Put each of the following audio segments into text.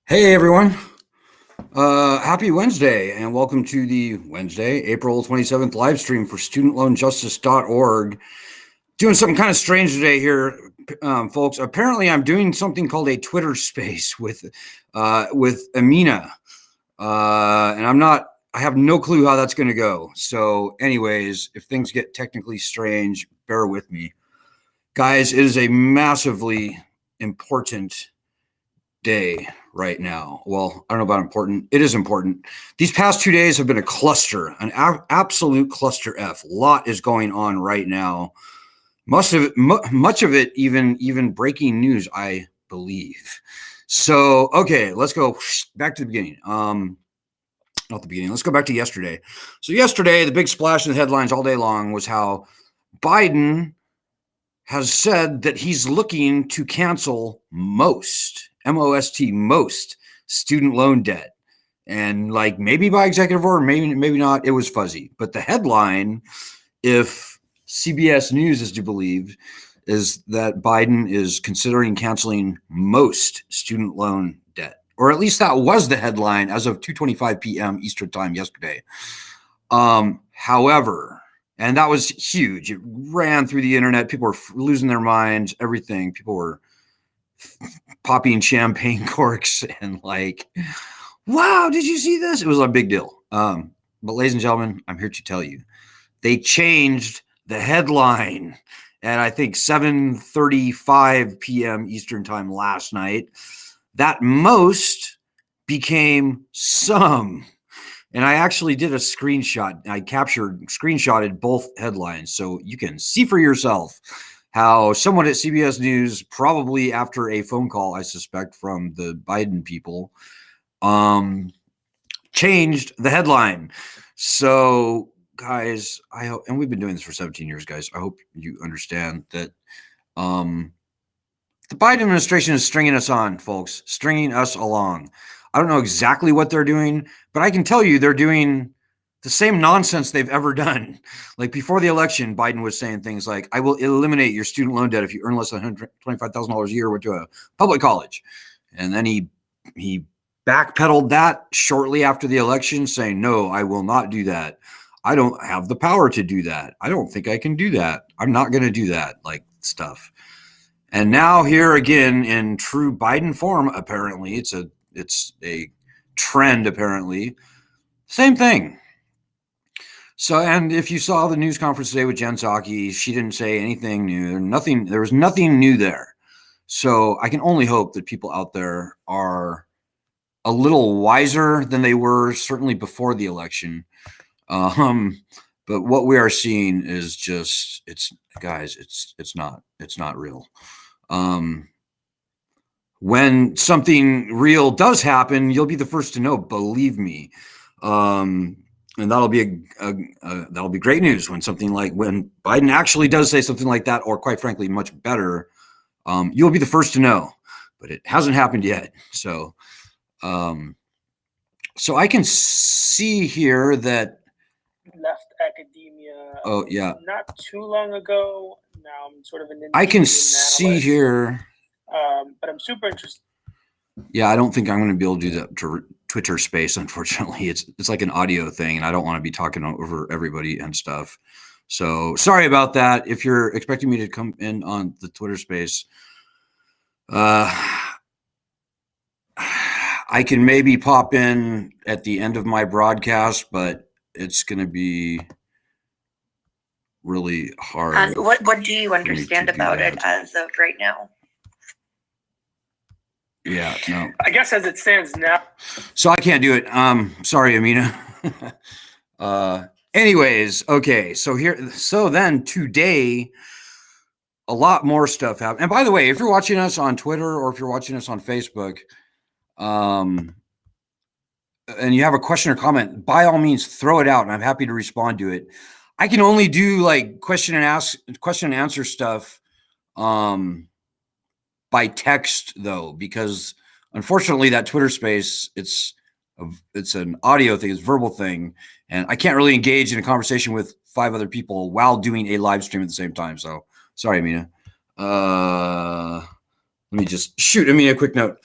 Hey everyone, happy Wednesday and welcome to the Wednesday, April 27th live stream for studentloanjustice.org. Doing something kind of strange today here, folks. Apparently I'm doing something called a Twitter space with Amina, and I have no clue how that's going to go. So anyways, if things get technically strange, bear with me. Guys, it is a massively important day right now. Well, I don't know about important. It is important. These past 2 days have been a cluster, an absolute cluster F. A lot is going on right now. Much of it even breaking news, I believe. So, okay, let's go back to the beginning. Not the beginning. Let's go back to yesterday. So yesterday, the big splash in the headlines all day long was how Biden has said that he's looking to cancel most, M-O-S-T, most student loan debt. And like maybe by executive order, maybe not. It was fuzzy. But the headline, if CBS News is to believe, is that Biden is considering canceling most student loan debt. Or at least that was the headline as of 2:25 p.m. Eastern time yesterday. However, and that was huge. It ran through the internet. People were losing their minds, everything. People were popping champagne corks and like, wow, did you see this? It was a big deal. But ladies and gentlemen, I'm here to tell you, they changed the headline at I think 7:35 p.m. Eastern time last night. That most became some. And I actually did a screenshot. I screenshotted both headlines so you can see for yourself how someone at CBS News, probably after a phone call, I suspect, from the Biden people, changed the headline. So, guys, I hope, and we've been doing this for 17 years, guys. I hope you understand that the Biden administration is stringing us on, folks, stringing us along. I don't know exactly what they're doing, but I can tell you they're doing the same nonsense they've ever done. Like before the election, Biden was saying things like, I will eliminate your student loan debt if you earn less than $125,000 a year, went to a public college. And then he backpedaled that shortly after the election, saying, no, I will not do that. I don't have the power to do that. I don't think I can do that. I'm not going to do that, like stuff. And now here again in true Biden form, apparently, it's a trend, apparently. Same thing. So, and if you saw the news conference today with Jen Psaki, she didn't say anything new. There was nothing new there. So I can only hope that people out there are a little wiser than they were certainly before the election. But what we are seeing is just, it's not real. When something real does happen, you'll be the first to know, believe me. And that'll be that'll be great news when Biden actually does say something like that, or quite frankly, much better. You'll be the first to know, but it hasn't happened yet. So I can see here that left academia. Oh yeah, not too long ago. Now I'm sort of an. I can see here. But I'm super interested. Yeah, I don't think I'm going to be able to do that to Twitter space. Unfortunately, it's like an audio thing, and I don't want to be talking over everybody and stuff. So sorry about that. If you're expecting me to come in on the Twitter space, I can maybe pop in at the end of my broadcast, but it's going to be really hard. And what do you understand about it as of right now? Yeah, no. I guess as it stands now. So I can't do it. Sorry, Amina. Anyways, okay. So then today, a lot more stuff happened. And by the way, if you're watching us on Twitter or if you're watching us on Facebook, and you have a question or comment, by all means, throw it out, and I'm happy to respond to it. I can only do like question and answer stuff by text though, because unfortunately that Twitter space, it's an audio thing, it's a verbal thing, and I can't really engage in a conversation with 5 other people while doing a live stream at the same time. So sorry, Amina. Let me just shoot Amina a quick note.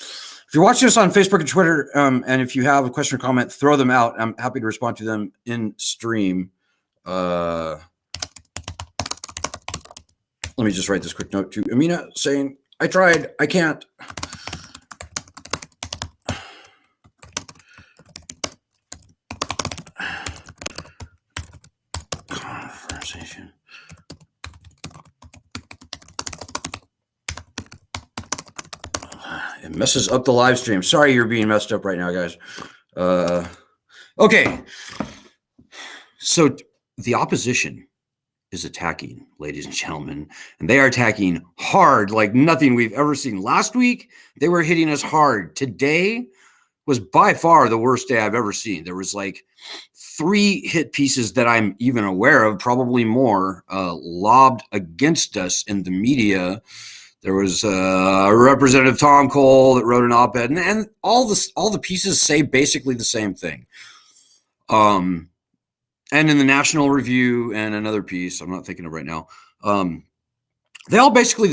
If you're watching us on Facebook and Twitter, and if you have a question or comment, throw them out. I'm happy to respond to them in stream. Let me just write this quick note to Amina saying, I tried, I can't. Conversation. It messes up the live stream. Sorry you're being messed up right now, guys. Okay. So the opposition is attacking, ladies and gentlemen, and they are attacking hard like nothing we've ever seen. Last week, they were hitting us hard. Today was by far the worst day I've ever seen. There was like 3 hit pieces that I'm even aware of, probably more, lobbed against us in the media. There was Representative Tom Cole that wrote an op-ed, and all the pieces say basically the same thing. And in the National Review and another piece, I'm not thinking of right now, they all basically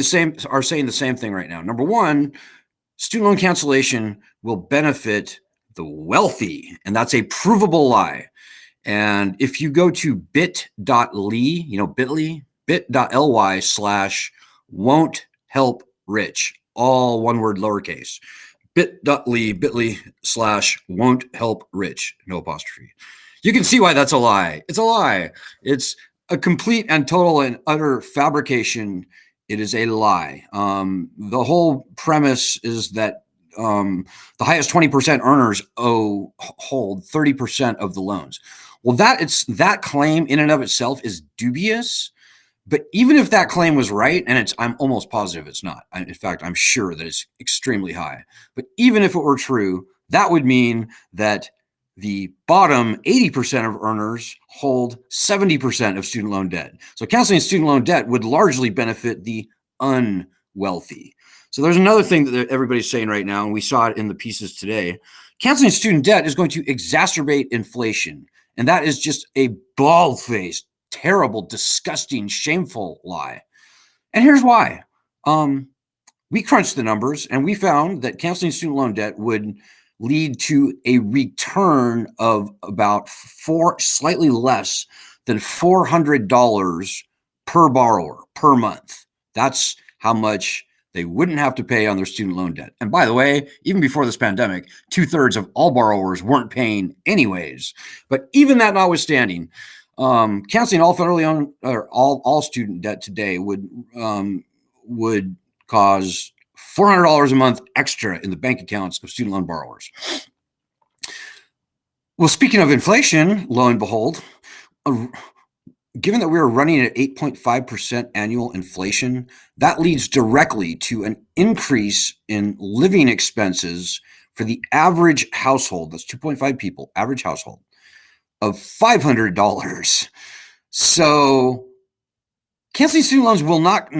are saying the same thing right now. Number one, student loan cancellation will benefit the wealthy, and that's a provable lie. And if you go to bit.ly, bit.ly/won't help rich, all one word lowercase, bit.ly/won't help rich, no apostrophe. You can see why that's a lie. It's a lie. It's a complete and total and utter fabrication. It is a lie. The whole premise is that the highest 20% earners hold 30% of the loans. Well, that claim in and of itself is dubious. But even if that claim was right, and I'm almost positive it's not. In fact, I'm sure that it's extremely high. But even if it were true, that would mean that the bottom 80% of earners hold 70% of student loan debt. So canceling student loan debt would largely benefit the unwealthy. So there's another thing that everybody's saying right now, and we saw it in the pieces today. Canceling student debt is going to exacerbate inflation. And that is just a bald-faced, terrible, disgusting, shameful lie. And here's why. We crunched the numbers and we found that canceling student loan debt would lead to a return of about slightly less than $400 per borrower per month. That's how much they wouldn't have to pay on their student loan debt. And by the way, even before this pandemic, 2/3 of all borrowers weren't paying anyways. But even that notwithstanding, canceling all federally owned or all student debt today would cause $400 a month extra in the bank accounts of student loan borrowers. Well, speaking of inflation, lo and behold, given that we are running at 8.5% annual inflation, that leads directly to an increase in living expenses for the average household. That's 2.5 people, average household, of $500. So canceling student loans will not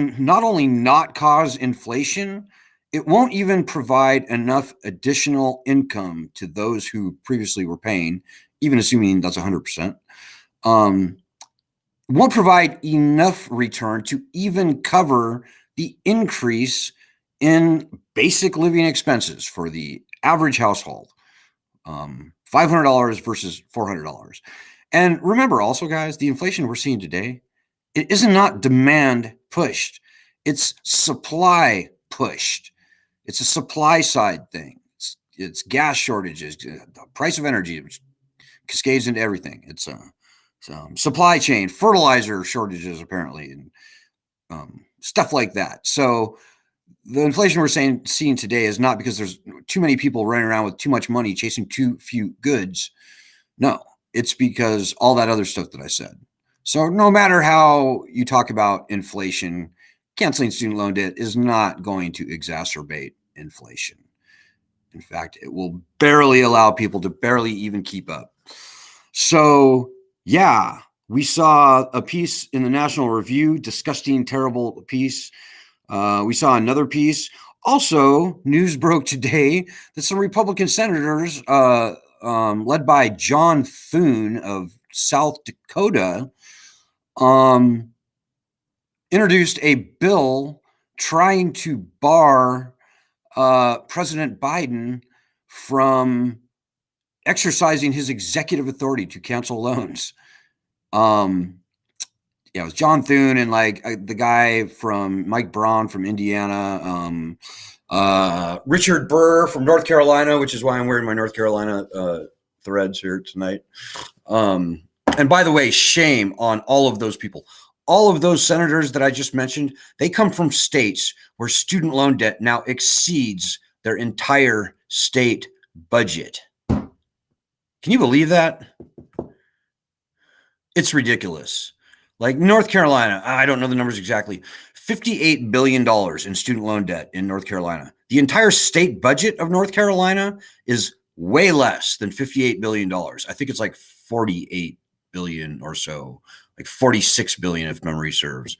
only not cause inflation, it won't even provide enough additional income to those who previously were paying, even assuming that's 100%. Won't provide enough return to even cover the increase in basic living expenses for the average household. $500 versus $400. And remember also, guys, the inflation we're seeing today, it is not demand pushed. It's supply pushed. It's a supply side thing. It's gas shortages, the price of energy, which cascades into everything. It's supply chain, fertilizer shortages, apparently, and stuff like that. So the inflation we're seeing today is not because there's too many people running around with too much money chasing too few goods. No, it's because all that other stuff that I said. So no matter how you talk about inflation, canceling student loan debt is not going to exacerbate inflation. In fact, it will barely allow people to barely even keep up. So yeah, we saw a piece in the National Review, disgusting, terrible piece. We saw another piece. Also, news broke today that some Republican senators, led by John Thune of South Dakota, introduced a bill trying to bar President Biden from exercising his executive authority to cancel loans. It was John Thune and the guy from Mike Braun from Indiana, Richard Burr from North Carolina, which is why I'm wearing my North Carolina threads here tonight. And by the way, shame on all of those people. All of those senators that I just mentioned, they come from states where student loan debt now exceeds their entire state budget. Can you believe that? It's ridiculous. Like North Carolina, I don't know the numbers exactly, $58 billion in student loan debt in North Carolina. The entire state budget of North Carolina is way less than $58 billion. I think it's like 48 billion or so, like 46 billion if memory serves.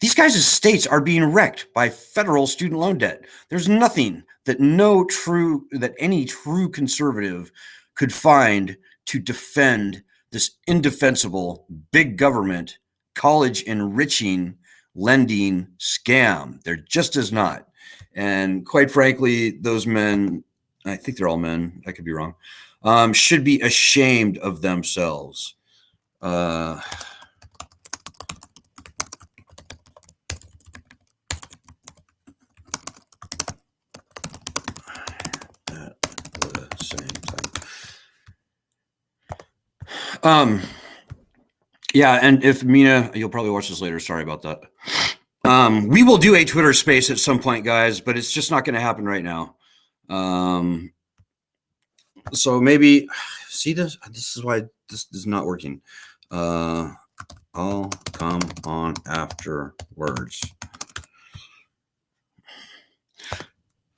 These guys' states are being wrecked by federal student loan debt. There's nothing that any true conservative could find to defend this indefensible big government college enriching lending scam. There just is not. And quite frankly, those men, I think they're all men, I could be wrong, should be ashamed of themselves. Yeah, and if Mina, you'll probably watch this later. Sorry about that. We will do a Twitter space at some point, guys, but it's just not going to happen right now. So maybe see this. This is why this is not working. I'll come on afterwards.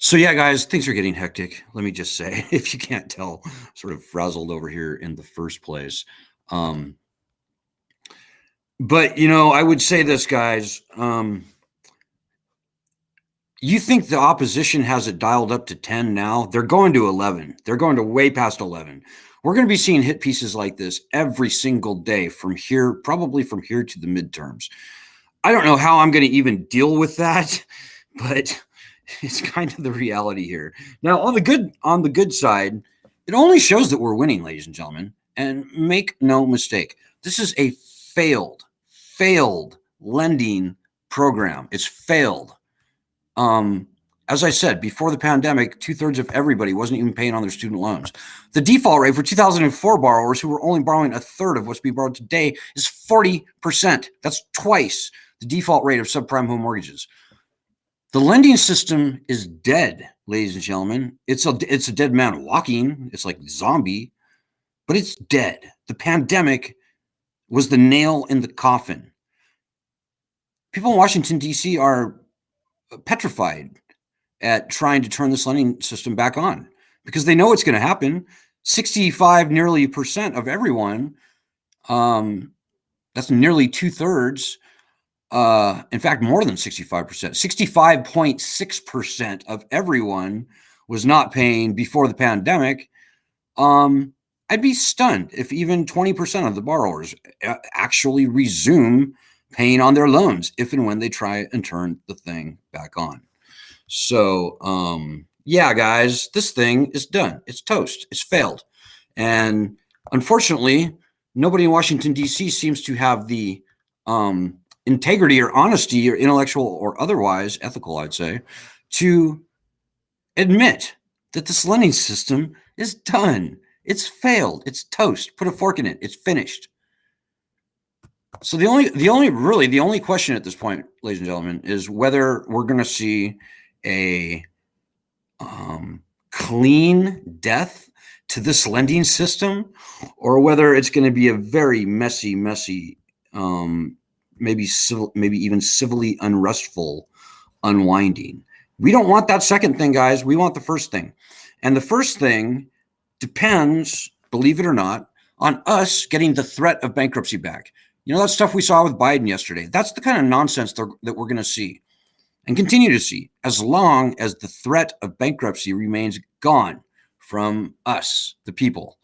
So yeah, guys, things are getting hectic. Let me just say, if you can't tell, sort of frazzled over here in the first place. But I would say this, guys. You think the opposition has it dialed up to 10 now? They're going to 11. They're going to way past 11. We're going to be seeing hit pieces like this every single day from here, probably from here to the midterms. I don't know how I'm going to even deal with that, but it's kind of the reality here. Now, on the good side, it only shows that we're winning, ladies and gentlemen. And make no mistake, this is a failed lending program. It's failed. As I said, before the pandemic, 2/3 of everybody wasn't even paying on their student loans. The default rate for 2004 borrowers who were only borrowing 1/3 of what's being borrowed today is 40%. That's twice the default rate of subprime home mortgages. The lending system is dead, ladies and gentlemen. It's a dead man walking. It's like zombie, but it's dead. The pandemic was the nail in the coffin. People in Washington, D.C. are petrified at trying to turn this lending system back on because they know it's going to happen. 65% nearly of everyone, that's nearly 2/3. In fact, more than 65%, 65.6% of everyone was not paying before the pandemic. I'd be stunned if even 20% of the borrowers actually resume paying on their loans if and when they try and turn the thing back on. So, yeah, guys, this thing is done. It's toast. It's failed. And unfortunately, nobody in Washington, D.C. seems to have the integrity or honesty or intellectual or otherwise ethical, I'd say, to admit that this lending system is done. It's failed. It's toast. Put a fork in it. It's finished. So the only question at this point, ladies and gentlemen, is whether we're going to see a clean death to this lending system, or whether it's going to be a very messy, maybe even civilly unrestful unwinding. We don't want that second thing, guys. We want the first thing. And the first thing depends, believe it or not, on us getting the threat of bankruptcy back. That stuff we saw with Biden yesterday, that's the kind of nonsense that we're going to see and continue to see as long as the threat of bankruptcy remains gone from us, the people.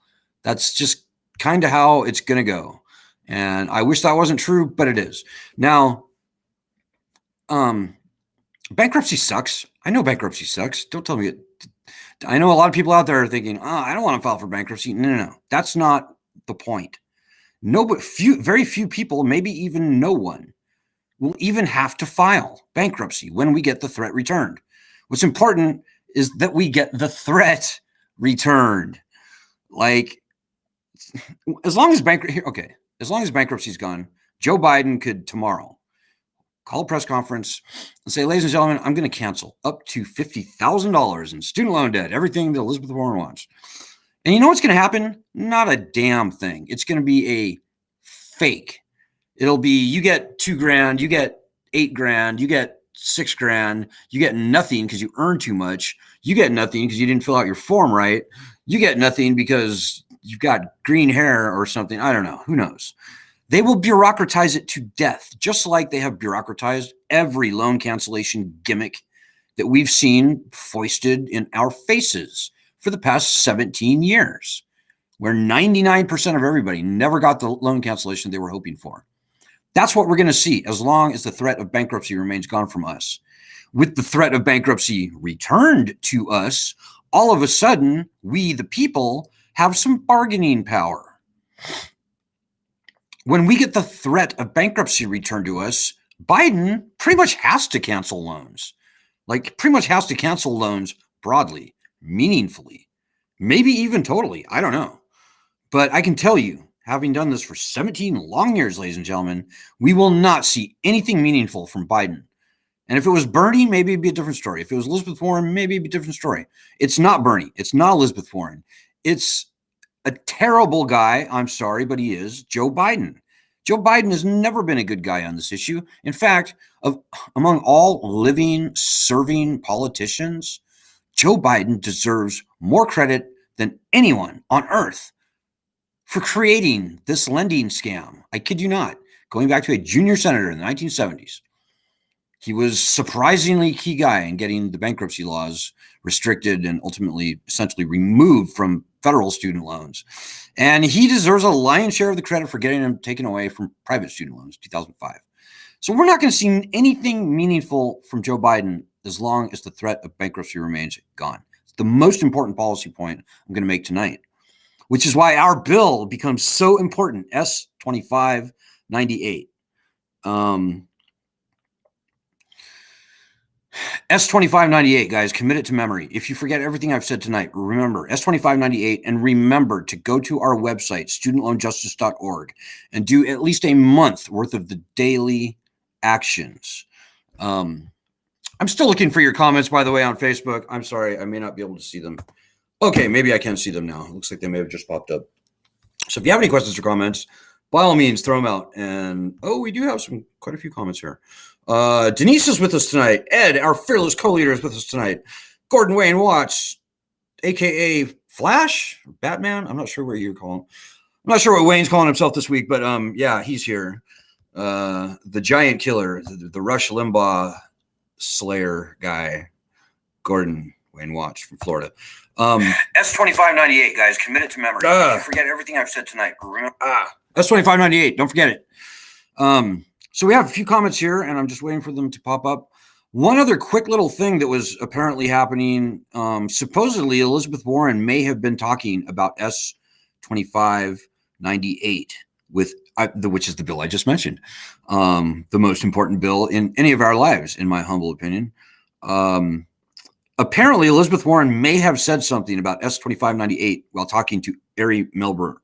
That's just kind of how it's going to go. And I wish that wasn't true, but it is. Now, bankruptcy sucks. I know bankruptcy sucks. Don't tell me it. I know a lot of people out there are thinking, oh, I don't want to file for bankruptcy. No. That's not the point. No, but very few people, maybe even no one, will even have to file bankruptcy when we get the threat returned. What's important is that we get the threat returned. Like, as long as bankruptcy's gone, Joe Biden could tomorrow call a press conference and say, ladies and gentlemen, I'm going to cancel up to $50,000 in student loan debt, everything that Elizabeth Warren wants. And you know what's going to happen? Not a damn thing. It's going to be a fake. It'll be, you get $2,000, you get $8,000, you get $6,000, you get nothing because you earn too much. You get nothing because you didn't fill out your form right. You get nothing because you've got green hair or something. I don't know. Who knows? They will bureaucratize it to death, just like they have bureaucratized every loan cancellation gimmick that we've seen foisted in our faces for the past 17 years, where 99% of everybody never got the loan cancellation they were hoping for. That's what we're going to see as long as the threat of bankruptcy remains gone from us. With the threat of bankruptcy returned to us, all of a sudden, we, the people, have some bargaining power. When we get the threat of bankruptcy returned to us, Biden pretty much has to cancel loans. Like, pretty much has to cancel loans broadly, meaningfully, maybe even totally. I don't know. But I can tell you, having done this for 17 long years, ladies and gentlemen, we will not see anything meaningful from Biden. And if it was Bernie, maybe it'd be a different story. If it was Elizabeth Warren, maybe it'd be a different story. It's not Bernie. It's not Elizabeth Warren. It's a terrible guy. I'm sorry, but he is Joe Biden. Joe Biden has never been a good guy on this issue. In fact, among all living, serving politicians, Joe Biden deserves more credit than anyone on earth for creating this lending scam. I kid you not. Going back to a junior senator in the 1970s, he was surprisingly key guy in getting the bankruptcy laws restricted and ultimately essentially removed from federal student loans. And he deserves a lion's share of the credit for getting them taken away from private student loans, 2005. So we're not going to see anything meaningful from Joe Biden as long as the threat of bankruptcy remains gone. It's the most important policy point I'm going to make tonight, which is why our bill becomes so important, S-2598. S-2598, guys, commit it to memory. If you forget everything I've said tonight, remember S-2598, and remember to go to our website, studentloanjustice.org, and do at least a month worth of the daily actions. I'm still looking for your comments, by the way, on Facebook. I'm sorry, I may not be able to see them. Okay, maybe I can see them now. It looks like they may have just popped up. So if you have any questions or comments, by all means, throw them out. And, we do have quite a few comments here. Denise is with us tonight. Ed, our fearless co-leader, is with us tonight. Gordon Wayne Watts, a.k.a. Flash, Batman. I'm not sure what you're calling. I'm not sure what Wayne's calling himself this week, but yeah, he's here. The giant killer, the Rush Limbaugh Slayer guy, Gordon Wayne Watts from Florida. S-2598, guys, commit it to memory. If you forget everything I've said tonight, remember. S-2598, don't forget it. So we have a few comments here, and I'm just waiting for them to pop up. One other quick little thing that was apparently happening, supposedly Elizabeth Warren may have been talking about S-2598, which is the bill I just mentioned, the most important bill in any of our lives, in my humble opinion. Apparently, Elizabeth Warren may have said something about S-2598 while talking to Ari Melber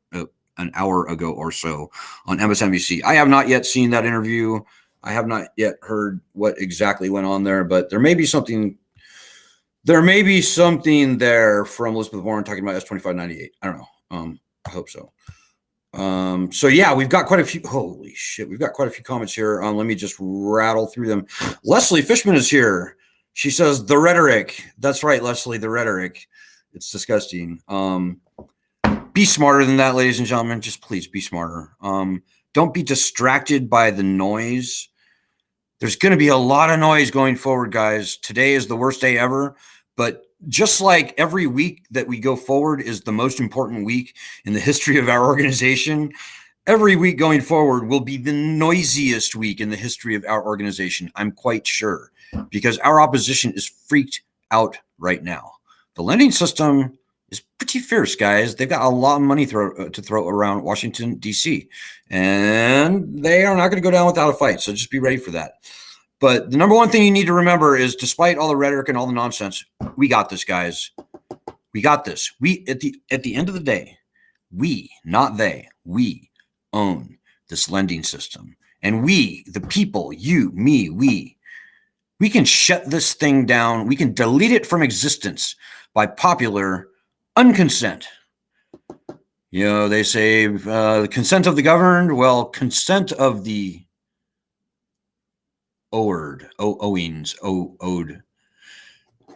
an hour ago or so on MSNBC. I have not yet seen that interview. I have not yet heard what exactly went on there, but there may be something there from Elizabeth Warren talking about S-2598. I don't know. I hope so. So yeah, we've got quite a few. Holy shit. We've got quite a few comments here. Let me just rattle through them. Leslie Fishman is here. She says the rhetoric. That's right, Leslie, the rhetoric. It's disgusting. Be smarter than that, ladies and gentlemen. Just please be smarter. Don't be distracted by the noise. There's going to be a lot of noise going forward, guys. Today is the worst day ever. But just like every week that we go forward is the most important week in the history of our organization, every week going forward will be the noisiest week in the history of our organization. I'm quite sure. because our opposition is freaked out right now. The lending system is pretty fierce, guys. They've got a lot of money to throw around Washington, D.C., and they are not going to go down without a fight. So just be ready for that. But the number one thing you need to remember is, despite all the rhetoric and all the nonsense, we got this, guys. We got this. We at the end of the day, we, not they, we own this lending system. And we, the people, you, me, we can shut this thing down. We can delete it from existence by popular unconsent. You know, they say the consent of the governed. Well, consent of the owed.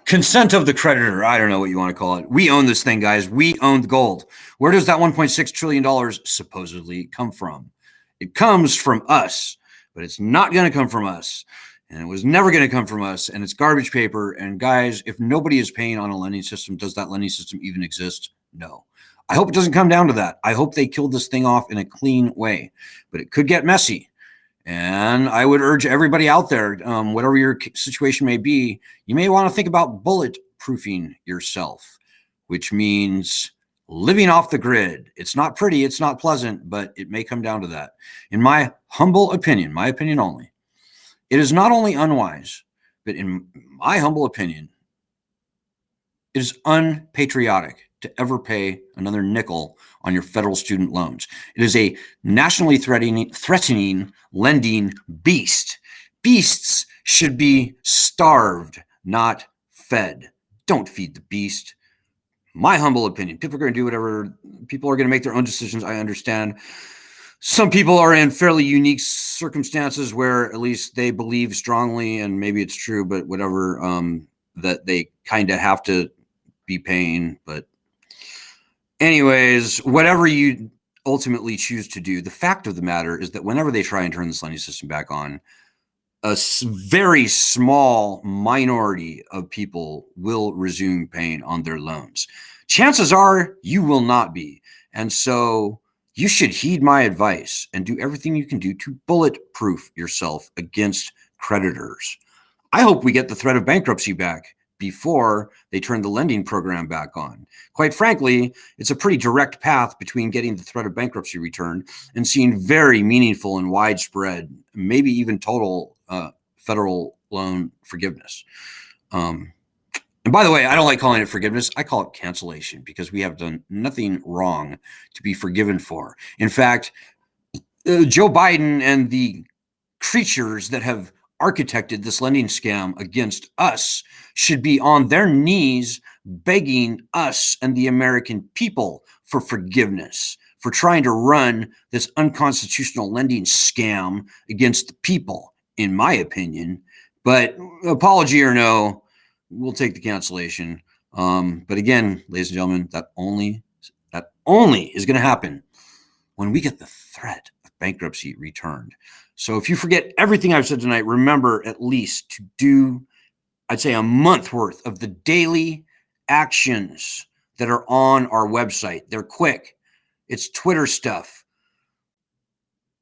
Consent of the creditor. I don't know what you want to call it. We own this thing, guys. We own the gold. Where does that $1.6 trillion supposedly come from? It comes from us, but it's not going to come from us. And it was never going to come from us. And it's garbage paper. And guys, if nobody is paying on a lending system, does that lending system even exist? No. I hope it doesn't come down to that. I hope they killed this thing off in a clean way, but it could get messy. And I would urge everybody out there, whatever your situation may be, you may want to think about bulletproofing yourself, which means living off the grid. It's not pretty, it's not pleasant, but it may come down to that. In my humble opinion, my opinion only, it is not only unwise, but in my humble opinion, it is unpatriotic to ever pay another nickel on your federal student loans. It is a nationally threatening lending beast. Beasts should be starved, not fed. Don't feed the beast. My humble opinion. People are going to do whatever. People are going to make their own decisions. I understand. Some people are in fairly unique circumstances where at least they believe strongly, and maybe it's true, but whatever, that they kind of have to be paying. But anyways, whatever you ultimately choose to do, the fact of the matter is that whenever they try and turn this lending system back on, a very small minority of people will resume paying on their loans. Chances are you will not be. And so you should heed my advice and do everything you can do to bulletproof yourself against creditors. I hope we get the threat of bankruptcy back before they turn the lending program back on. Quite frankly, it's a pretty direct path between getting the threat of bankruptcy returned and seeing very meaningful and widespread, maybe even total federal loan forgiveness. And by the way, I don't like calling it forgiveness. I call it cancellation because we have done nothing wrong to be forgiven for. In fact, Joe Biden and the creatures that have architected this lending scam against us should be on their knees begging us and the American people for forgiveness for trying to run this unconstitutional lending scam against the people, in my opinion. But apology or no, we'll take the cancellation. But again, ladies and gentlemen, that only is going to happen when we get the threat of bankruptcy returned. So if you forget everything I've said tonight, remember at least to do, I'd say, a month worth of the daily actions that are on our website. They're quick. It's Twitter stuff.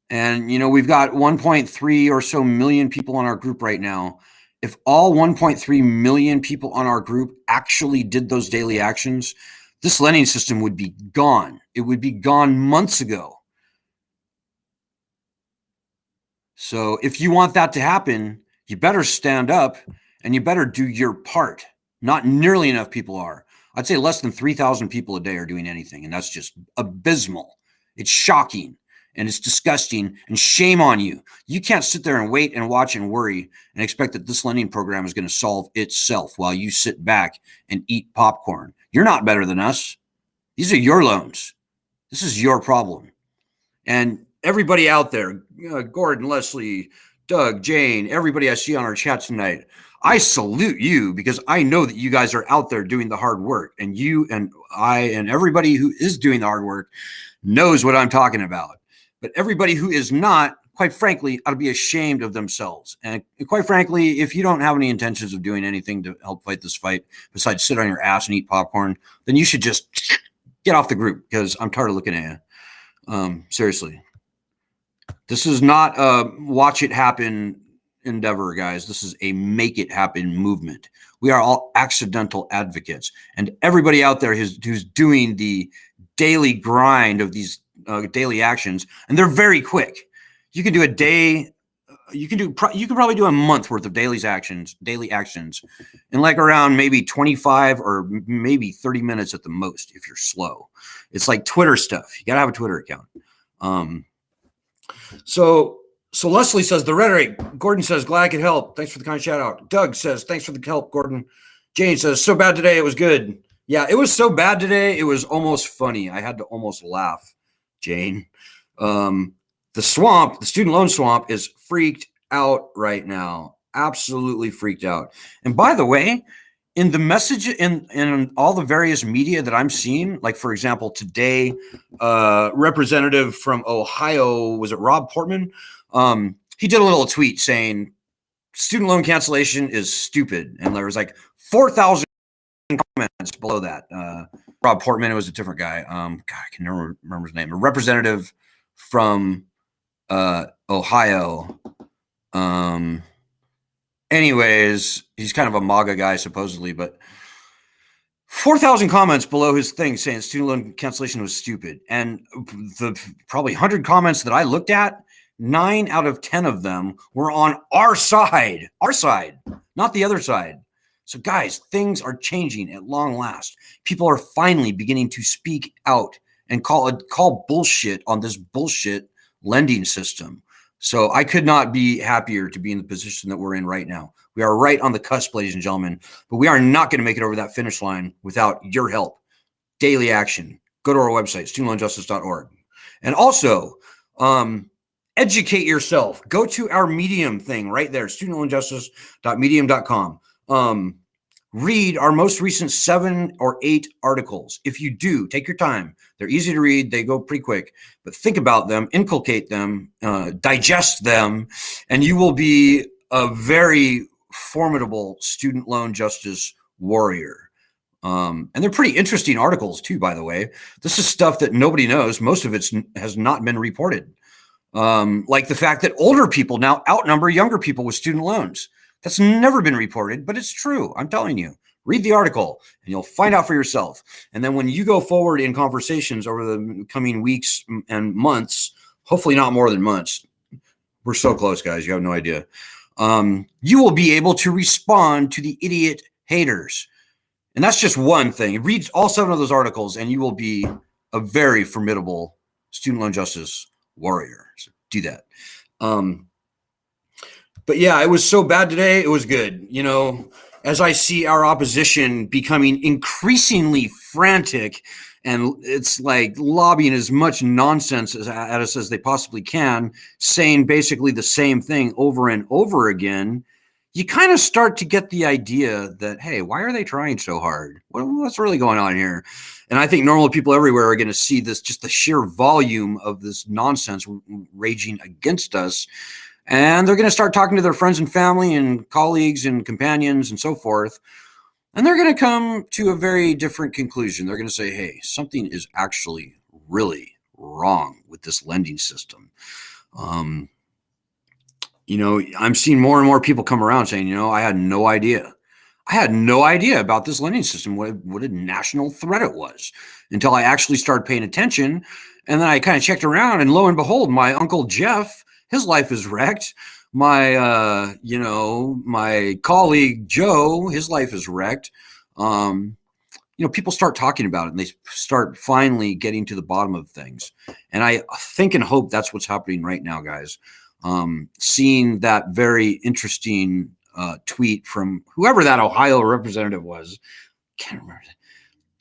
And, you know, we've got 1.3 or so million people on our group right now. If all 1.3 million people on our group actually did those daily actions, this lending system would be gone. It would be gone months ago. So if you want that to happen, you better stand up and you better do your part. Not nearly enough people are. I'd say less than 3,000 people a day are doing anything, and that's just abysmal. It's shocking, and it's disgusting, and shame on you. You can't sit there and wait and watch and worry and expect that this lending program is going to solve itself while you sit back and eat popcorn. You're not better than us. These are your loans. This is your problem. And everybody out there, Gordon, Leslie, Doug, Jane, everybody I see on our chat tonight, I salute you because I know that you guys are out there doing the hard work, and you and I and everybody who is doing the hard work knows what I'm talking about. But everybody who is not, quite frankly, ought to be ashamed of themselves. And quite frankly, if you don't have any intentions of doing anything to help fight this fight besides sit on your ass and eat popcorn, then you should just get off the group because I'm tired of looking at you. Seriously. This is not watch it happen endeavor, guys. This is a make it happen movement. We are all accidental advocates, and everybody out there who's doing the daily grind of these daily actions, and they're very quick. You can do a day. You can probably do a month worth of daily actions in like around maybe 25 or maybe 30 minutes at the most if you're slow. It's like Twitter stuff. You got to have a Twitter account. So Leslie says the rhetoric. Gordon says, glad I could help. Thanks for the kind shout out. Doug says, thanks for the help, Gordon. Jane says, so bad today. It was good. Yeah, it was so bad today. It was almost funny. I had to almost laugh, Jane. The swamp, the student loan swamp, is freaked out right now. Absolutely freaked out. And by the way, in the message in all the various media that I'm seeing, like for example, today, representative from Ohio, was it Rob Portman? He did a little tweet saying student loan cancellation is stupid. And there was like 4,000 comments below that. Rob Portman, it was a different guy. God, I can never remember his name. A representative from Ohio. Anyways, he's kind of a MAGA guy supposedly, but 4,000 comments below his thing saying student loan cancellation was stupid. And the probably 100 comments that I looked at, 9 out of 10 of them were on our side, not the other side. So guys, things are changing at long last. People are finally beginning to speak out and call bullshit on this bullshit lending system. So I could not be happier to be in the position that we're in right now. We are right on the cusp, ladies and gentlemen, but we are not going to make it over that finish line without your help. Daily action. Go to our website, studentloanjustice.org. And also, educate yourself. Go to our Medium thing right there, studentloanjustice.medium.com. Read our most recent 7 or 8 articles. If you do, take your time. They're easy to read. They go pretty quick. But think about them, inculcate them, digest them, and you will be a very formidable student loan justice warrior. And they're pretty interesting articles too, by the way. This is stuff that nobody knows. Most of it has not been reported. Like the fact that older people now outnumber younger people with student loans. That's never been reported, but it's true. I'm telling you. Read the article and you'll find out for yourself. And then when you go forward in conversations over the coming weeks and months, hopefully not more than months. We're so close, guys. You have no idea. You will be able to respond to the idiot haters. And that's just one thing. Read all 7 of those articles and you will be a very formidable student loan justice warrior. So do that. But yeah, it was so bad today. It was good. You know, as I see our opposition becoming increasingly frantic and it's like lobbying as much nonsense at us as they possibly can, saying basically the same thing over and over again, you kind of start to get the idea that, hey, why are they trying so hard? What's really going on here? And I think normal people everywhere are going to see this, just the sheer volume of this nonsense raging against us. And they're going to start talking to their friends and family and colleagues and companions and so forth. And they're going to come to a very different conclusion. They're going to say, hey, something is actually really wrong with this lending system. You know, I'm seeing more and more people come around saying, you know, I had no idea. I had no idea about this lending system, what a national threat it was, until I actually started paying attention. And then I kind of checked around and lo and behold, my Uncle Jeff, his life is wrecked. My, my colleague Joe, his life is wrecked. People start talking about it and they start finally getting to the bottom of things. And I think and hope that's what's happening right now, guys. Seeing that very interesting tweet from whoever that Ohio representative was. Can't remember.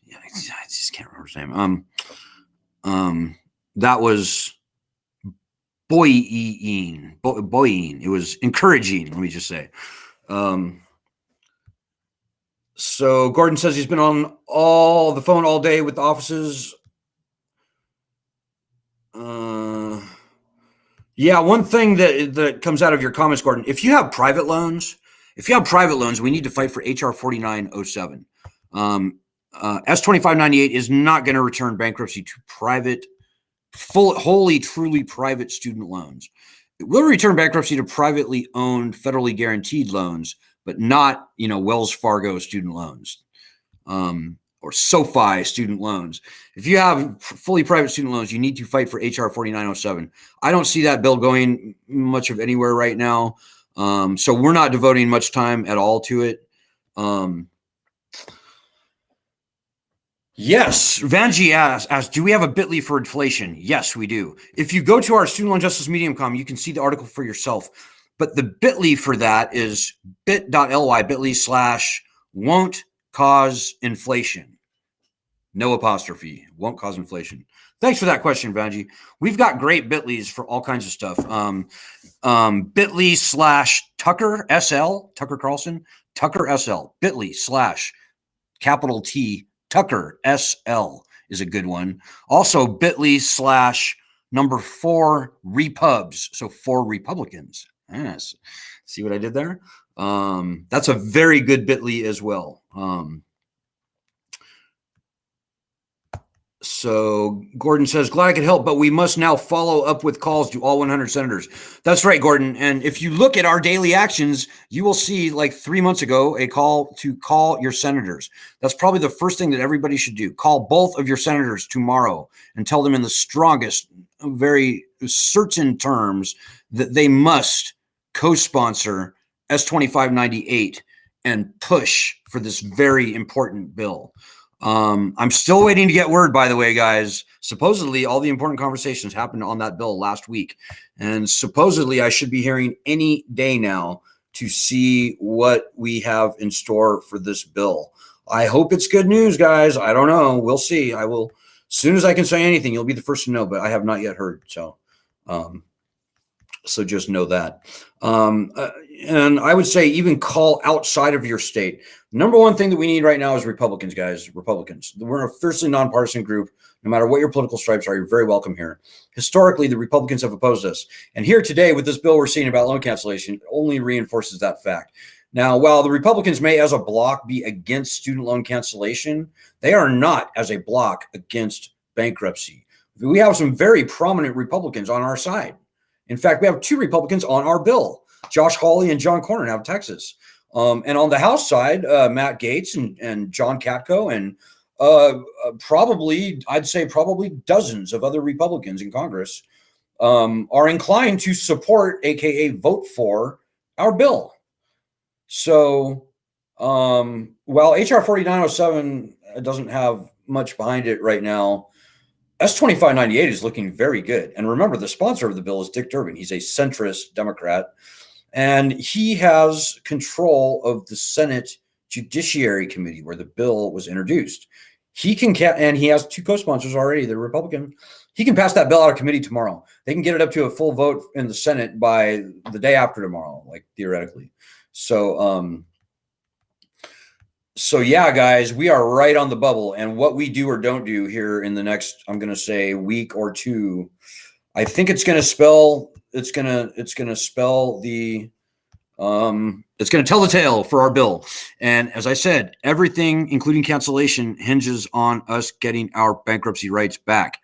Yeah, I just can't remember his name. That was buoying. It was encouraging, let me just say. So Gordon says he's been on the phone all day with the offices. Yeah, one thing that comes out of your comments, Gordon, if you have private loans, we need to fight for HR 4907. S2598 is not going to return bankruptcy to private, wholly, truly private student loans. It will return bankruptcy to privately owned, federally guaranteed loans, but not, Wells Fargo student loans or SoFi student loans. If you have fully private student loans, you need to fight for HR 4907. I don't see that bill going much of anywhere right now. So we're not devoting much time at all to it. Yes, Vanjie asked, do we have a bit.ly for inflation? Yes, we do. If you go to our Student Loan Justice Medium.com, you can see the article for yourself. But the bit.ly for that is bit.ly/won't cause inflation. No apostrophe. Won't cause inflation. Thanks for that question, Vanjie. We've got great bit.lys for all kinds of stuff. bit.ly/Tucker SL, Tucker Carlson, Tucker SL, bit.ly/capital T Tucker SL is a good one. Also, bit.ly/4 Repubs. So 4 Republicans. Yes. See what I did there? That's a very good bit.ly as well. So Gordon says, glad I could help, but we must now follow up with calls to all 100 senators. That's right, Gordon. And if you look at our daily actions, you will see like 3 months ago, a call to call your senators. That's probably the first thing that everybody should do. Call both of your senators tomorrow and tell them in the strongest, very certain terms that they must co-sponsor S2598 and push for this very important bill. I'm still waiting to get word, by the way, guys. Supposedly, all the important conversations happened on that bill last week. And supposedly, I should be hearing any day now to see what we have in store for this bill. I hope it's good news, guys. I don't know. We'll see. I will, as soon as I can say anything, you'll be the first to know, but I have not yet heard. So just know that. And I would say even call outside of your state. Number one thing that we need right now is Republicans, guys. Republicans. We're a fiercely nonpartisan group. No matter what your political stripes are, you're very welcome here. Historically, the Republicans have opposed us. And here today with this bill we're seeing about loan cancellation, it only reinforces that fact. Now, while the Republicans may as a bloc be against student loan cancellation, they are not as a bloc against bankruptcy. We have some very prominent Republicans on our side. In fact, we have 2 Republicans on our bill, Josh Hawley and John Cornyn out of Texas. And on the House side, Matt Gaetz and John Katko and probably dozens of other Republicans in Congress are inclined to support, aka vote for, our bill. So while HR 4907 doesn't have much behind it right now, S2598 is looking very good. And remember, the sponsor of the bill is Dick Durbin. He's a centrist Democrat, and he has control of the Senate Judiciary Committee where the bill was introduced. He can, and he has 2 co-sponsors already, the Republican. He can pass that bill out of committee tomorrow. They can get it up to a full vote in the Senate by the day after tomorrow, like theoretically. So yeah, guys, we are right on the bubble. And what we do or don't do here in the next, I'm going to say, week or 2, I think it's going to spell, it's going to spell the, it's going to tell the tale for our bill. And as I said, everything, including cancellation, hinges on us getting our bankruptcy rights back.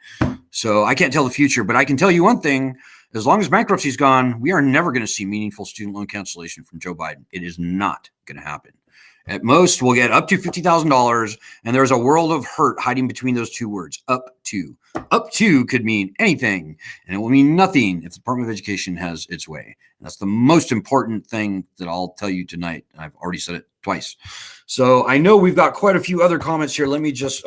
So I can't tell the future, but I can tell you one thing. As long as bankruptcy is gone, we are never going to see meaningful student loan cancellation from Joe Biden. It is not going to happen. At most, we'll get up to $50,000, and there's a world of hurt hiding between those 2 words, up to. Up to could mean anything, and it will mean nothing if the Department of Education has its way. And that's the most important thing that I'll tell you tonight. I've already said it twice. So I know we've got quite a few other comments here. Let me just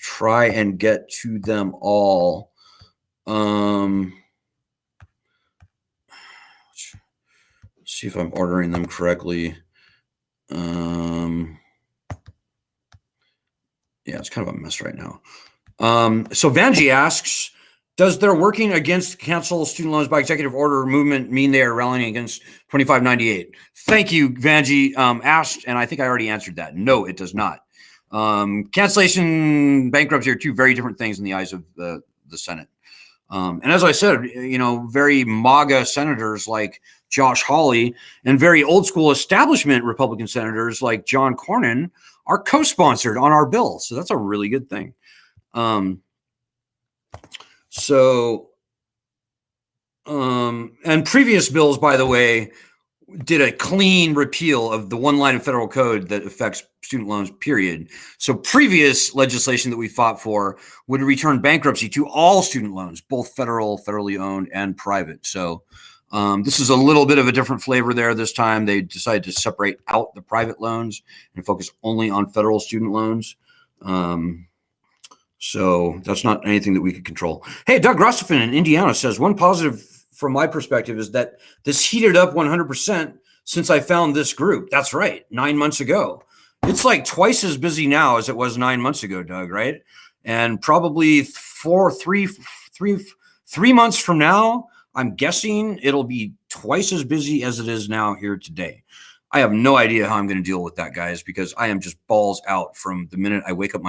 try and get to them all. See if I'm ordering them correctly. Yeah, it's kind of a mess right now. So Vanjie asks, does their working against cancel student loans by executive order movement mean they are rallying against 2598? Thank you, Vanjie asked, and I think I already answered that. No, it does not. Cancellation, bankruptcy are 2 very different things in the eyes of the Senate. And as I said, very MAGA senators like Josh Hawley and very old school establishment Republican senators like John Cornyn are co-sponsored on our bill. So that's a really good thing. So, and previous bills, by the way, did a clean repeal of the one line of federal code that affects student loans, period. So previous legislation that we fought for would return bankruptcy to all student loans, both federally owned and private. So this is a little bit of a different flavor there. This time they decided to separate out the private loans and focus only on federal student loans. So that's not anything that we could control. Hey, Doug Rostafin in Indiana says, one positive from my perspective is that this heated up 100% since I found this group. That's right. 9 months ago. It's like twice as busy now as it was 9 months ago, Doug, right? And probably 3 months from now, I'm guessing it'll be twice as busy as it is now here today. I have no idea how I'm going to deal with that, guys, because I am just balls out from the minute I wake up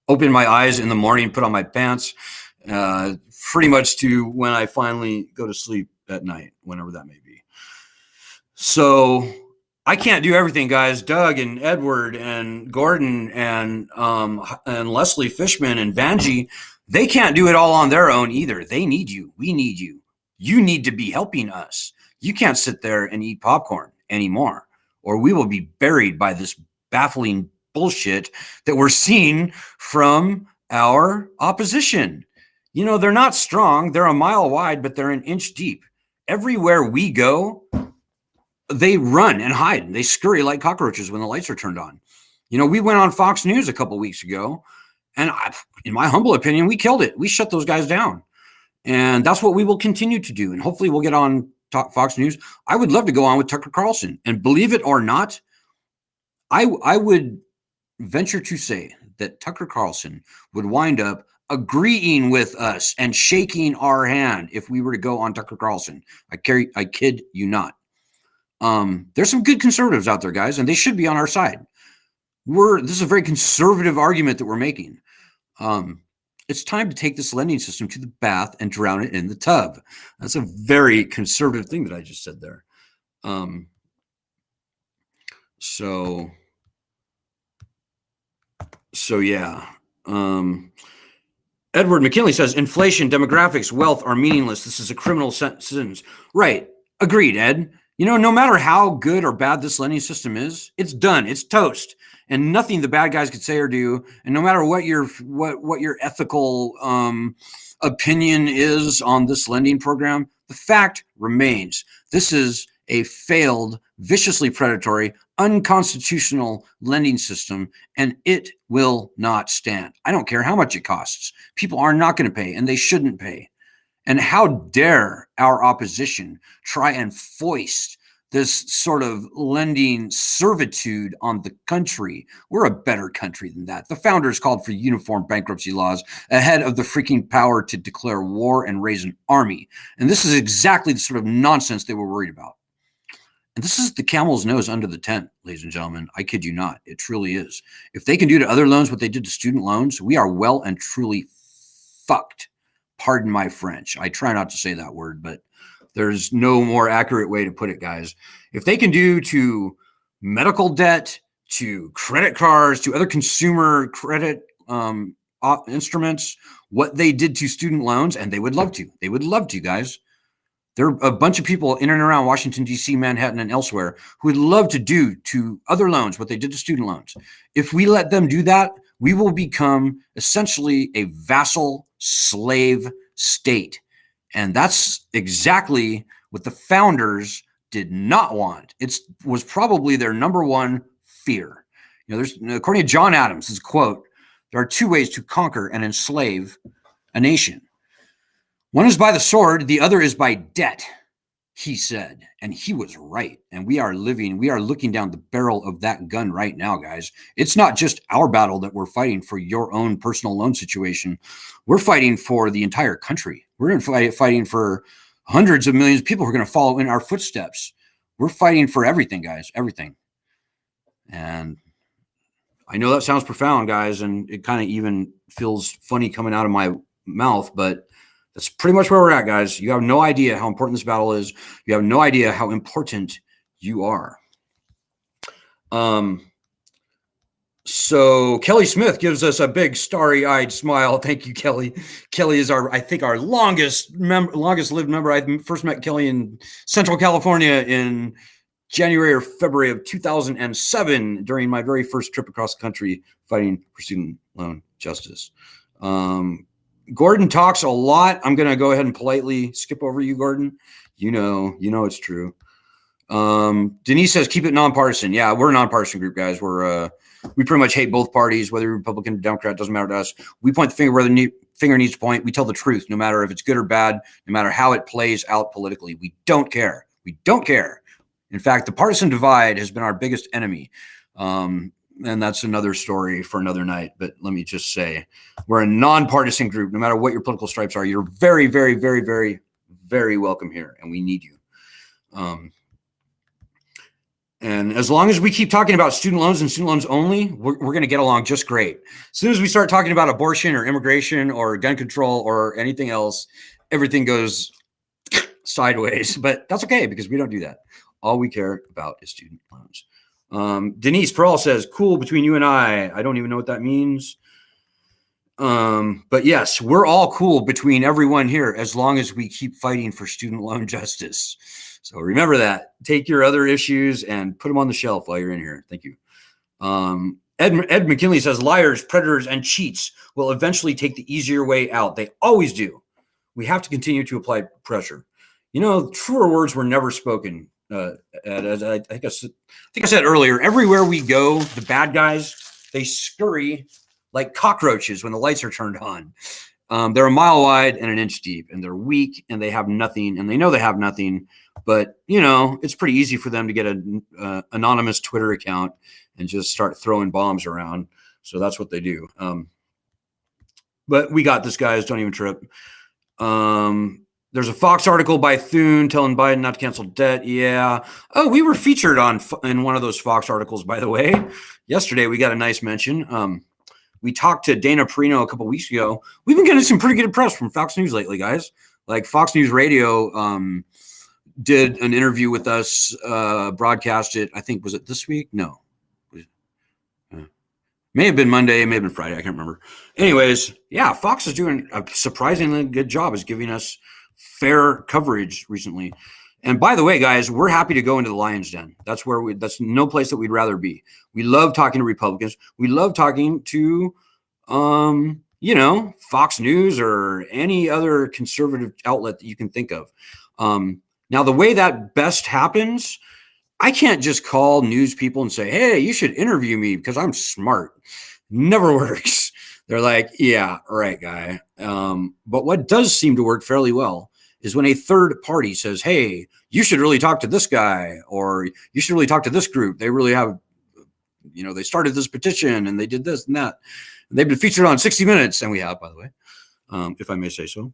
open my eyes in the morning, put on my pants, pretty much to when I finally go to sleep at night, whenever that may be. So I can't do everything, guys. Doug and Edward and Gordon and Leslie Fishman and Vanjie, they can't do it all on their own either. They need you. We need you. You need to be helping us. You can't sit there and eat popcorn anymore, or we will be buried by this baffling bullshit that we're seeing from our opposition. You know, they're not strong. They're a mile wide, but they're an inch deep. Everywhere we go, they run and hide. They scurry like cockroaches when the lights are turned on. You know, we went on Fox News a couple weeks ago, and in my humble opinion, we killed it. We shut those guys down. And that's what we will continue to do. And hopefully we'll get on Fox News. I would love to go on with Tucker Carlson. And believe it or not, I would venture to say that Tucker Carlson would wind up agreeing with us and shaking our hand if we were to go on Tucker Carlson. I kid you not. There's some good conservatives out there, guys, and they should be on our side. This is a very conservative argument that we're making. It's time to take this lending system to the bath and drown it in the tub. That's a very conservative thing that I just said there. So yeah. Edward McKinley says, inflation, demographics, wealth are meaningless. This is a criminal sentence. Right. Agreed, Ed. You know, no matter how good or bad this lending system is, it's done. It's toast. And nothing the bad guys could say or do. And no matter what your ethical opinion is on this lending program, the fact remains. This is a failed, viciously predatory, unconstitutional lending system, and it will not stand. I don't care how much it costs. People are not going to pay, and they shouldn't pay. And how dare our opposition try and foist this sort of lending servitude on the country? We're a better country than that. The founders called for uniform bankruptcy laws ahead of the freaking power to declare war and raise an army. And this is exactly the sort of nonsense they were worried about. And this is the camel's nose under the tent, ladies and gentlemen. I kid you not. It truly is. If they can do to other loans what they did to student loans, we are well and truly fucked. Pardon my French. I try not to say that word, but there's no more accurate way to put it, guys. If they can do to medical debt, to credit cards, to other consumer credit instruments, what they did to student loans, and they would love to. They would love to, guys. There are a bunch of people in and around Washington, D.C., Manhattan, and elsewhere who would love to do to other loans what they did to student loans. If we let them do that, we will become essentially a vassal slave state. And that's exactly what the founders did not want. It was probably their number one fear. You know, according to John Adams, this quote, there are two ways to conquer and enslave a nation. One is by the sword, the other is by debt, he said. And he was right. And we are looking down the barrel of that gun right now, guys. It's not just our battle that we're fighting for your own personal loan situation. We're fighting for the entire country. We're fighting for hundreds of millions of people who are going to follow in our footsteps. We're fighting for everything, guys, everything. And I know that sounds profound, guys, and it kind of even feels funny coming out of my mouth, but that's pretty much where we're at, guys. You have no idea how important this battle is. You have no idea how important you are. So Kelly Smith gives us a big starry-eyed smile. Thank you, Kelly. Kelly is our longest lived member. I first met Kelly in Central California in January or February of 2007 during my very first trip across the country fighting for student loan justice. Gordon talks a lot. I'm going to go ahead and politely skip over you, Gordon. You know it's true. Denise says, keep it nonpartisan. Yeah, we're a nonpartisan group, guys. We pretty much hate both parties, whether Republican or Democrat, doesn't matter to us. We point the finger where the finger needs to point. We tell the truth, no matter if it's good or bad, no matter how it plays out politically. We don't care. We don't care. In fact, the partisan divide has been our biggest enemy. And that's another story for another night. But let me just say, we're a nonpartisan group. No matter what your political stripes are, you're very, very, very, very, very welcome here. And we need you. And as long as we keep talking about student loans and student loans only, we're going to get along just great. As soon as we start talking about abortion or immigration or gun control or anything else, everything goes sideways. But that's okay because we don't do that. All we care about is student loans. Denise Pearl says, cool between you and I. I don't even know what that means. But yes, we're all cool between everyone here as long as we keep fighting for student loan justice. So remember that. Take your other issues and put them on the shelf while you're in here. Thank you. Ed McKinley says, liars, predators, and cheats will eventually take the easier way out. They always do. We have to continue to apply pressure. Truer words were never spoken. As I think I said earlier, everywhere we go, the bad guys, they scurry like cockroaches when the lights are turned on. They're a mile wide and an inch deep, and they're weak, and they have nothing, and they know they have nothing. But, it's pretty easy for them to get an anonymous Twitter account and just start throwing bombs around. So that's what they do. But we got this, guys. Don't even trip. There's a Fox article by Thune telling Biden not to cancel debt. Yeah. Oh, we were featured in one of those Fox articles, by the way. Yesterday, we got a nice mention. We talked to Dana Perino a couple weeks ago. We've been getting some pretty good press from Fox News lately, guys. Like Fox News Radio did an interview with us, broadcast it. I think, was it this week? No. May have been Monday, may have been Friday. I can't remember. Anyways, yeah, Fox is doing a surprisingly good job is giving us fair coverage recently. And by the way, guys, we're happy to go into the lion's den. That's no place that we'd rather be. We love talking to Republicans. We love talking to, Fox News or any other conservative outlet that you can think of. Now, the way that best happens, I can't just call news people and say, hey, you should interview me because I'm smart. Never works. They're like, yeah, right, guy. But what does seem to work fairly well is when a third party says, hey, you should really talk to this guy, or you should really talk to this group. They really have, they started this petition and they did this and that. And they've been featured on 60 Minutes, and we have, by the way, if I may say so.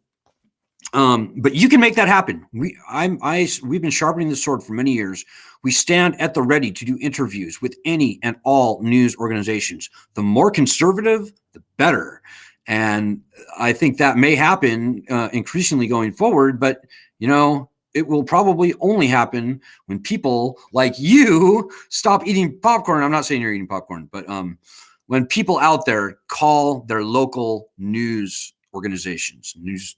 But you can make that happen. We've been sharpening the sword for many years. We stand at the ready to do interviews with any and all news organizations. The more conservative, the better. And I think that may happen increasingly going forward, but it will probably only happen when people like you stop eating popcorn. I'm not saying you're eating popcorn, but when people out there call their local news organizations, news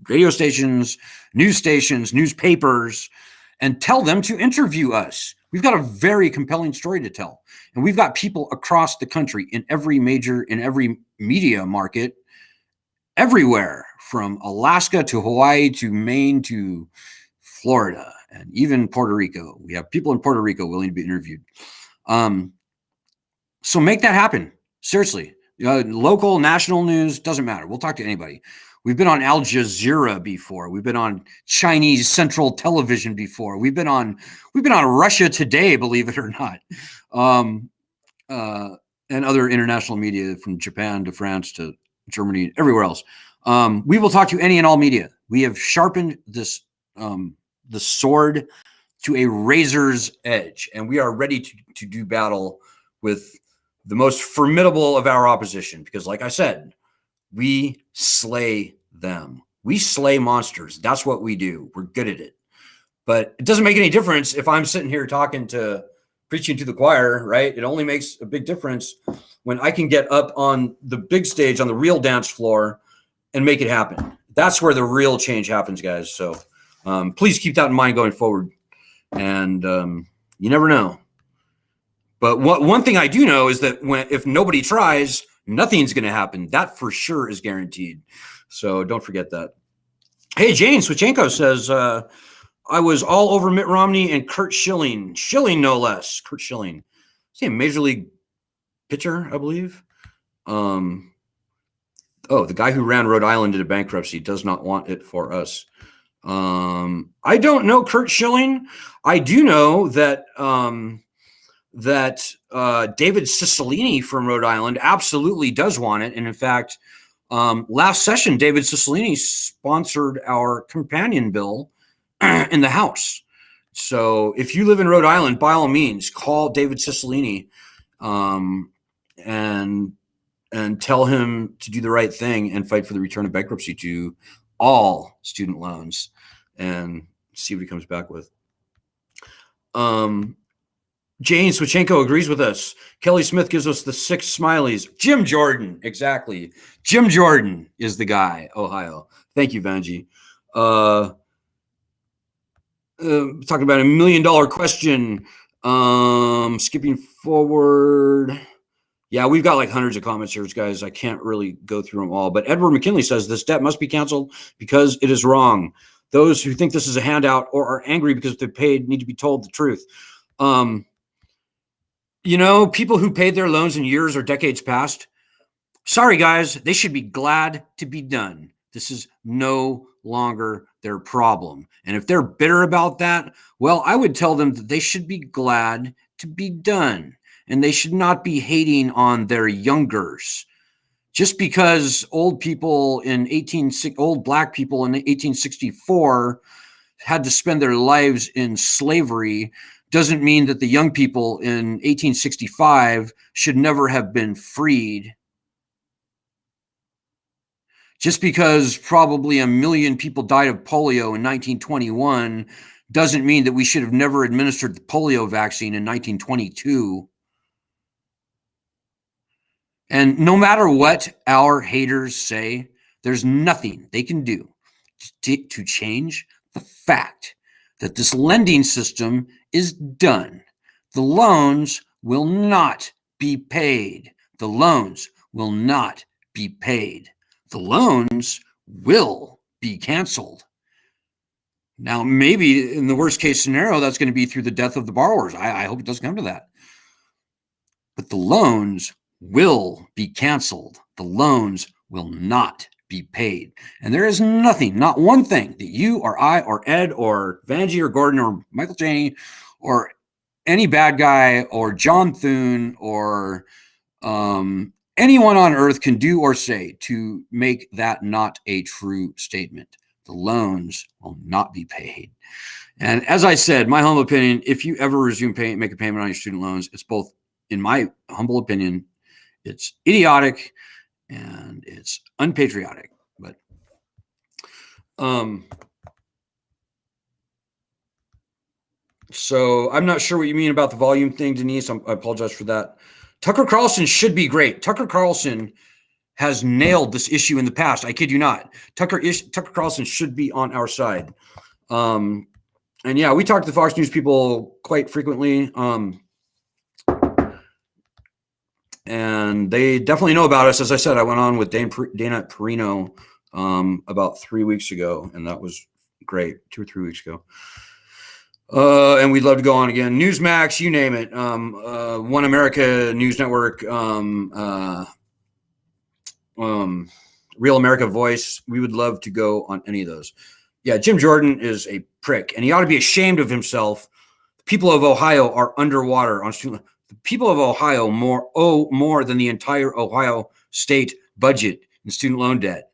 radio stations, newspapers, and tell them to interview us. We've got a very compelling story to tell. And we've got people across the country in every media market, everywhere from Alaska to Hawaii to Maine to Florida and even Puerto Rico. We have people in Puerto Rico willing to be interviewed. So make that happen. Seriously. Local, national news, doesn't matter. We'll talk to anybody. We've been on Al Jazeera before. We've been on Chinese Central Television before. We've been on Russia Today, believe it or not, and other international media from Japan to France to Germany, everywhere else. We will talk to any and all media. We have sharpened the sword to a razor's edge, and we are ready to do battle with the most formidable of our opposition. Because, like I said, we slay them. We slay monsters. That's what we do. We're good at it. But it doesn't make any difference if I'm sitting here talking to preaching to the choir, right? It only makes a big difference when I can get up on the big stage on the real dance floor and make it happen. That's where the real change happens, guys. So please keep that in mind going forward. And you never know. But one thing I do know is that if nobody tries, nothing's going to happen. That for sure is guaranteed. So don't forget that. Hey, Jane Swichenko says, I was all over Mitt Romney and Kurt Schilling. Schilling, no less. Kurt Schilling. Is he a major league pitcher, I believe? The guy who ran Rhode Island into bankruptcy does not want it for us. I don't know Kurt Schilling. I do know that David Cicilline from Rhode Island absolutely does want it. And in fact, last session, David Cicilline sponsored our companion bill in the House. So if you live in Rhode Island, by all means, call David Cicilline and tell him to do the right thing and fight for the return of bankruptcy to all student loans and see what he comes back with. Jane Swichenko agrees with us. Kelly Smith gives us the 6 smileys. Jim Jordan, exactly. Jim Jordan is the guy, Ohio. Thank you, Vanji. Talking about $1 million question. Skipping forward. Yeah, we've got like hundreds of comments here, guys. I can't really go through them all. But Edward McKinley says this debt must be canceled because it is wrong. Those who think this is a handout or are angry because they're paid need to be told the truth. People who paid their loans in years or decades past, sorry, guys, they should be glad to be done. This is no longer their problem. And if they're bitter about that, well, I would tell them that they should be glad to be done. And they should not be hating on their youngers. Just because old black people in 1864 had to spend their lives in slavery doesn't mean that the young people in 1865 should never have been freed. Just because probably 1 million people died of polio in 1921 doesn't mean that we should have never administered the polio vaccine in 1922. And no matter what our haters say, there's nothing they can do to change the fact that this lending system is done. The loans will not be paid. The loans will not be paid. The loans will be canceled. Now, maybe in the worst case scenario, that's going to be through the death of the borrowers. I hope it doesn't come to that. But the loans will be canceled. The loans will not be paid. And there is nothing, not one thing that you or I or Ed or Vanjie or Gordon or Michael Janey or any bad guy or John Thune or anyone on earth can do or say to make that not a true statement. The loans will not be paid. And as I said, my humble opinion, if you ever make a payment on your student loans, it's both, in my humble opinion, it's idiotic and it's unpatriotic. But so I'm not sure what you mean about the volume thing, Denise. I apologize for that. Tucker Carlson should be great. Tucker Carlson has nailed this issue in the past. I kid you not. Tucker Carlson should be on our side. And yeah, we talk to the Fox News people quite frequently. And they definitely know about us. As I said, I went on with Dana Perino about 3 weeks ago, and that was great, 2 or 3 weeks ago. And we'd love to go on again. Newsmax, you name it. One America News Network, Real America Voice. We would love to go on any of those. Yeah, Jim Jordan is a prick, and he ought to be ashamed of himself. The people of Ohio are underwater on student. The people of Ohio owe more than the entire Ohio state budget in student loan debt.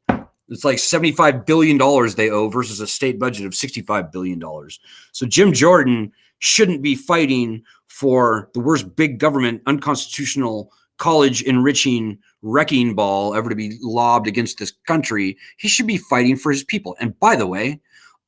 It's like $75 billion they owe versus a state budget of $65 billion. So Jim Jordan shouldn't be fighting for the worst big government, unconstitutional, college enriching wrecking ball ever to be lobbed against this country. He should be fighting for his people. And by the way,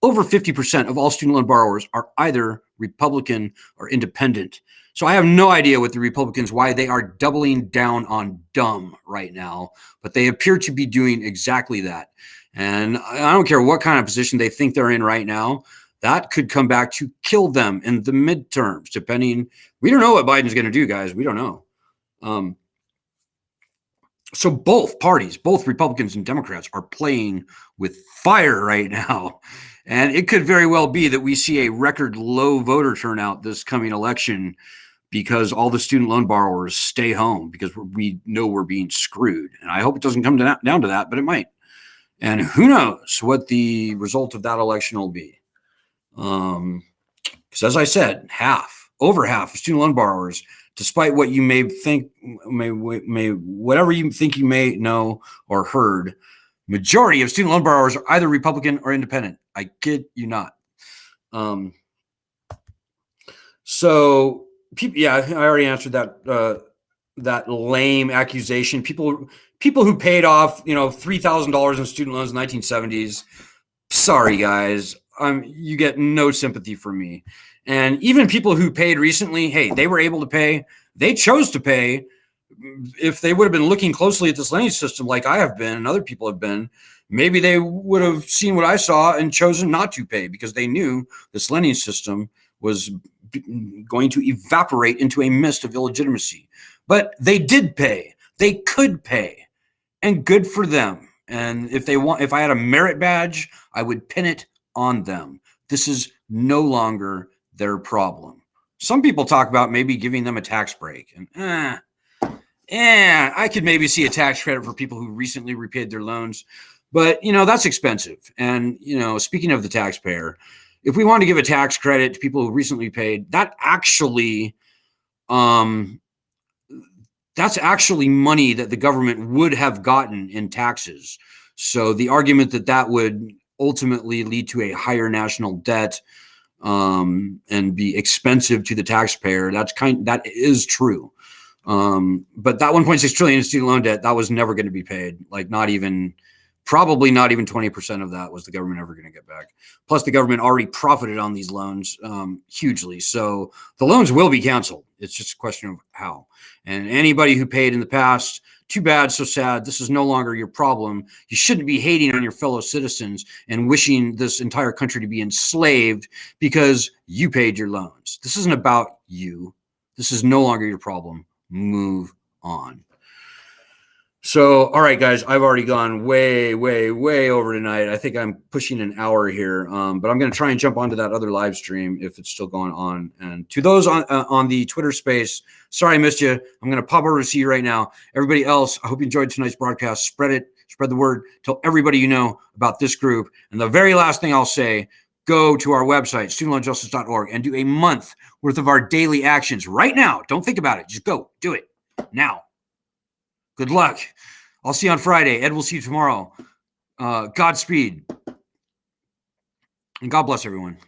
over 50% of all student loan borrowers are either Republican or independent. So I have no idea what the Republicans, why they are doubling down on dumb right now, but they appear to be doing exactly that. And I don't care what kind of position they think they're in right now. That could come back to kill them in the midterms, depending. We don't know what Biden's going to do, guys. We don't know. So both parties, both Republicans and Democrats, are playing with fire right now. And it could very well be that we see a record low voter turnout this coming election because all the student loan borrowers stay home because we know we're being screwed. And I hope it doesn't come down to that, but it might. And who knows what the result of that election will be. Because as I said, over half of student loan borrowers, despite what you may think, whatever you think you may know or heard, majority of student loan borrowers are either Republican or independent. I kid you not. So, yeah, I already answered that lame accusation. People who paid off, $3,000 in student loans in the 1970s. Sorry, guys. You get no sympathy from me. And even people who paid recently, hey, they were able to pay. They chose to pay. If they would have been looking closely at this lending system like I have been and other people have been, maybe they would have seen what I saw and chosen not to pay because they knew this lending system was going to evaporate into a mist of illegitimacy. But they did pay. They could pay. And good for them. And if I had a merit badge, I would pin it on them. This is no longer their problem. Some people talk about maybe giving them a tax break. And I could maybe see a tax credit for people who recently repaid their loans. But, that's expensive. And, speaking of the taxpayer, if we want to give a tax credit to people who recently paid, that's actually money that the government would have gotten in taxes. So the argument that would ultimately lead to a higher national debt and be expensive to the taxpayer, that is true. But that 1.6 trillion in student loan debt, that was never going to be paid. Like probably not even 20% of that was the government ever going to get back. Plus the government already profited on these loans hugely. So the loans will be canceled. It's just a question of how. And anybody who paid in the past, too bad, so sad. This is no longer your problem. You shouldn't be hating on your fellow citizens and wishing this entire country to be enslaved because you paid your loans. This isn't about you. This is no longer your problem. Move on. So, all right, guys, I've already gone way, way, way over tonight. I think I'm pushing an hour here, but I'm going to try and jump onto that other live stream if it's still going on. And to those on the Twitter space, sorry I missed you. I'm going to pop over to see you right now. Everybody else, I hope you enjoyed tonight's broadcast. Spread the word. Tell everybody you know about this group. And the very last thing I'll say, go to our website, studentloanjustice.org, and do a month worth of our daily actions right now. Don't think about it. Just go. Do it now. Good luck. I'll see you on Friday. Ed will see you tomorrow. Godspeed. And God bless everyone.